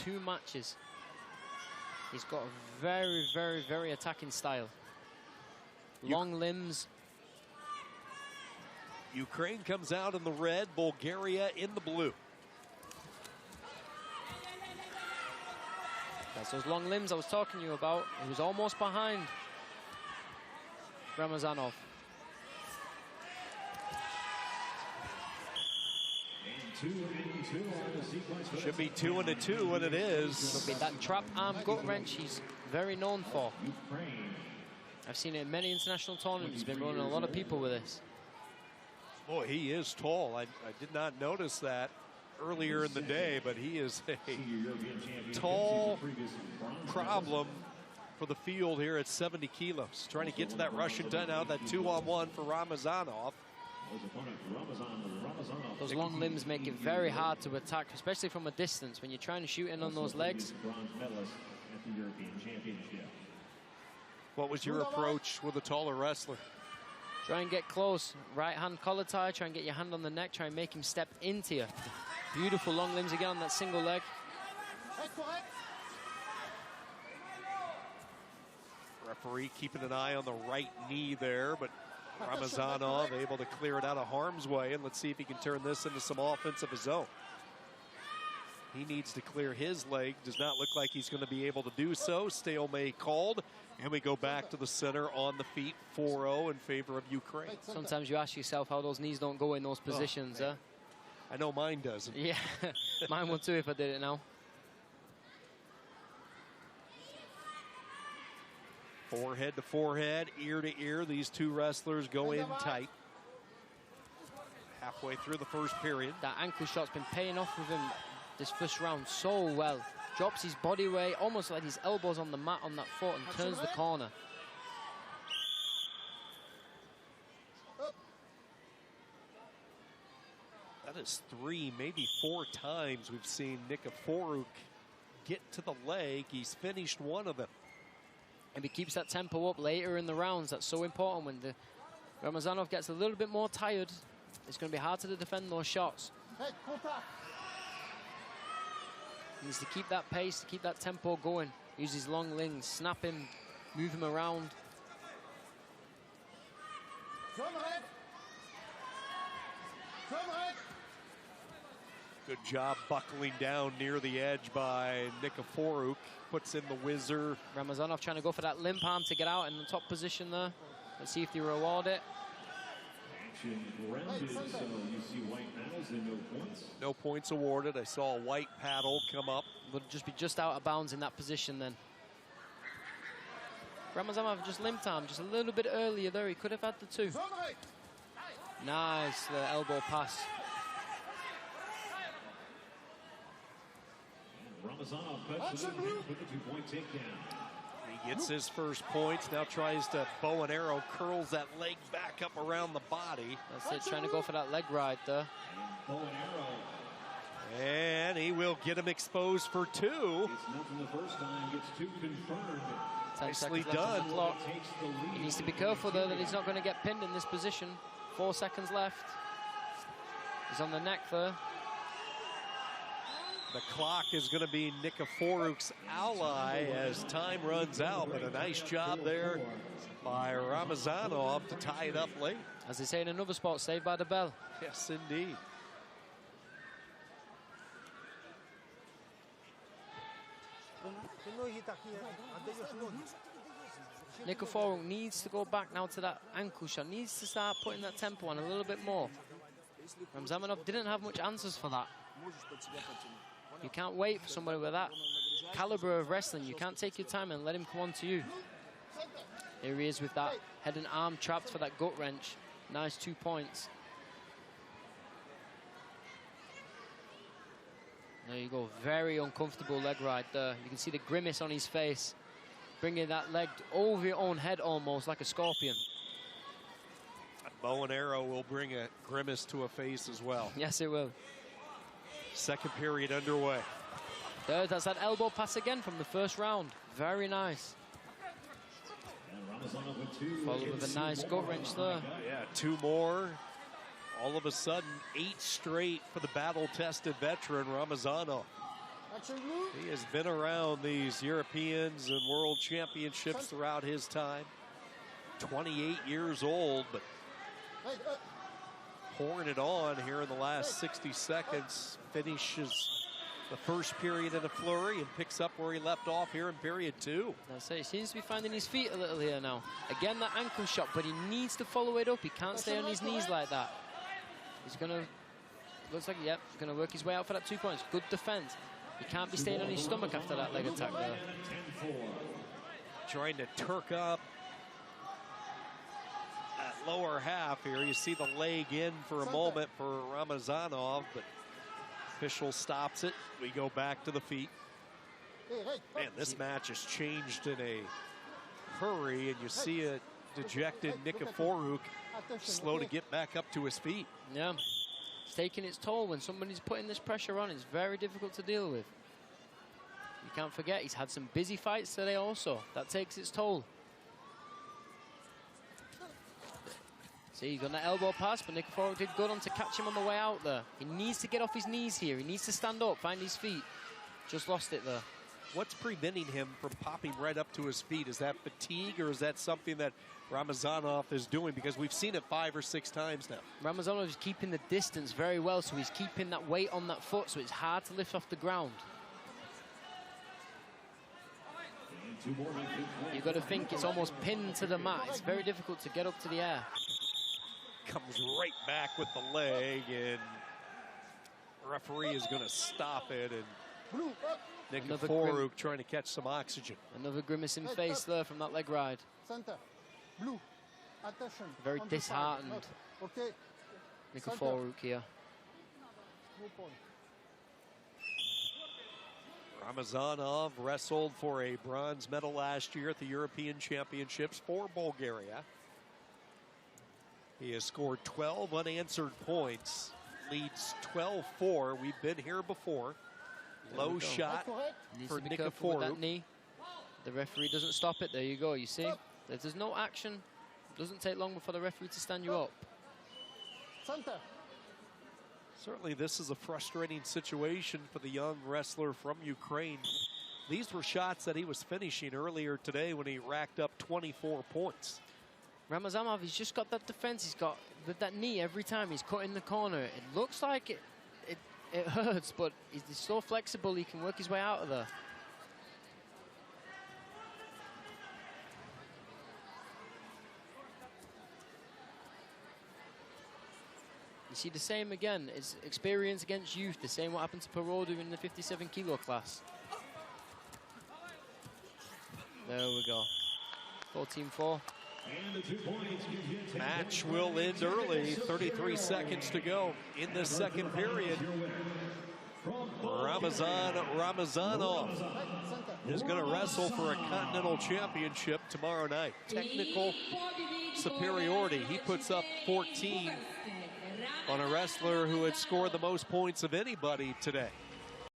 2 matches. He's got a very, very, very attacking style. Long limbs. Ukraine comes out in the red, Bulgaria in the blue. That's those long limbs I was talking to you about. He was almost behind Ramazanov. Should be 2-2, and it is. Should be that trap arm gut wrench he's very known for. I've seen it in many international tournaments. He's been running a lot of people with this. Boy, he is tall. I did not notice that earlier in the day, but he is a tall problem for the field here at 70 kilos. Trying to get to that Russian now, that 2-on-1 for Ramazanov. Those long limbs make it very hard to attack, especially from a distance when you're trying to shoot in on those legs. What was your approach with a taller wrestler? Try and get close. Right hand collar tie, try and get your hand on the neck, try and make him step into you. Beautiful long limbs again on that single leg. Referee keeping an eye on the right knee there, but Ramazanov able to clear it out of harm's way, and let's see if he can turn this into some offense of his own. He needs to clear his leg. Does not look like he's going to be able to do so. Stalemate called, and we go back to the center on the feet, 4-0 in favor of Ukraine. Sometimes you ask yourself how those knees don't go in those positions, huh? I know mine doesn't. Yeah, mine would too if I did it now. Forehead to forehead, ear to ear. These two wrestlers go in tight. Halfway through the first period. That ankle shot's been paying off with him this first round so well. Drops his body weight, almost like his elbows on the mat on that foot, and turns the corner. That is 3, maybe 4 times we've seen Nikiforuk get to the leg. He's finished one of them. If he keeps that tempo up later in the rounds, that's so important. When the Ramazanov gets a little bit more tired, it's going to be hard to defend those shots. He needs to keep that pace, to keep that tempo going. Use his long limbs, snap him, move him around. Good job buckling down near the edge by Nikiforuk. Puts in the whizzer. Ramazanov trying to go for that limp arm to get out in the top position there. Let's see if they reward it. No points awarded. I saw a white paddle come up. Would just be just out of bounds in that position then. Ramazanov just limped arm just a little bit earlier there. He could have had the 2. Nice, the elbow pass. Ramazanov cuts it with the 2-point takedown. He gets his first points, now tries to bow and arrow, curls that leg back up around the body. That's it, trying to go for that leg ride there. Bow and arrow. And he will get him exposed for 2. It's nothing the first time, gets 2 confirmed. Nicely done. He needs to be careful though that he's not going to get pinned in this position. 4 seconds left. He's on the neck there. The clock is going to be Nikiforuk's ally as time runs out, but a nice job there by Ramazanov to tie it up late. As they say in another sport, saved by the bell. Yes, indeed. Nikiforuk needs to go back now to that ankle shot, needs to start putting that tempo on a little bit more. Ramazanov didn't have much answers for that. You can't wait for somebody with that caliber of wrestling. You can't take your time and let him come on to you. Here he is with that head and arm trapped for that gut wrench. Nice 2 points. There you go, very uncomfortable leg ride there. You can see the grimace on his face. Bringing that leg over your own head almost, like a scorpion. A bow and arrow will bring a grimace to a face as well. Yes, it will. Second period underway. There, that's that elbow pass again from the first round. Very nice. Followed with a nice gut wrench there. Yeah, 2 more. All of a sudden, 8 straight for the battle-tested veteran Ramazanov. He has been around these Europeans and World Championships throughout his time. 28 years old, but pouring it on here in the last 60 seconds. Finishes the first period in a flurry and picks up where he left off here in period 2. That's it. He seems to be finding his feet a little here now. Again, that ankle shot, but he needs to follow it up. He can't stay on his knees like that. He's going to, looks like, yep, he's going to work his way out for that 2 points. Good defense. He can't be staying on his stomach after that leg attack there. Trying to Turk up that lower half here. You see the leg in for a moment for Ramazanov, but official stops it. We go back to the feet. Man, this match has changed in a hurry, and you see a dejected Nikiforuk slow to get back up to his feet. Yeah, it's taking its toll. When somebody's putting this pressure on, it's very difficult to deal with. You can't forget, he's had some busy fights today also. That takes its toll. See, he got that elbow pass, but Nikiforuk did good on to catch him on the way out there. He needs to get off his knees here. He needs to stand up, find his feet. Just lost it there. What's preventing him from popping right up to his feet? Is that fatigue, or is that something that Ramazanov is doing? Because we've seen it 5 or 6 times now. Ramazanov is keeping the distance very well, so he's keeping that weight on that foot, so it's hard to lift off the ground. You've got to think it's almost pinned to the mat. It's very difficult to get up to the air. Comes right back with the leg, and referee is going to stop it, and Nikiforuk trying to catch some oxygen. Another grimacing face there from that leg ride. Very disheartened Nikiforuk here. Ramazanov wrestled for a bronze medal last year at the European Championships for Bulgaria. He has scored 12 unanswered points, leads 12-4. We've been here before. Low shot for Nikiforuk. That knee. The referee doesn't stop it. There you go. You see, if there's no action, it doesn't take long before the referee to stand you up. Certainly, this is a frustrating situation for the young wrestler from Ukraine. These were shots that he was finishing earlier today when he racked up 24 points. Ramazanov, he's just got that defense. He's got that knee every time he's cut in the corner. It looks like it hurts, but he's so flexible, he can work his way out of there. You see the same again, it's experience against youth, the same what happened to Perodu in the 57 kilo class. There we go. 14-4. Match will end early. 33 seconds to go in the second period. Ramazanov is going to wrestle for a continental championship tomorrow night. Technical superiority. He puts up 14 on a wrestler who had scored the most points of anybody today.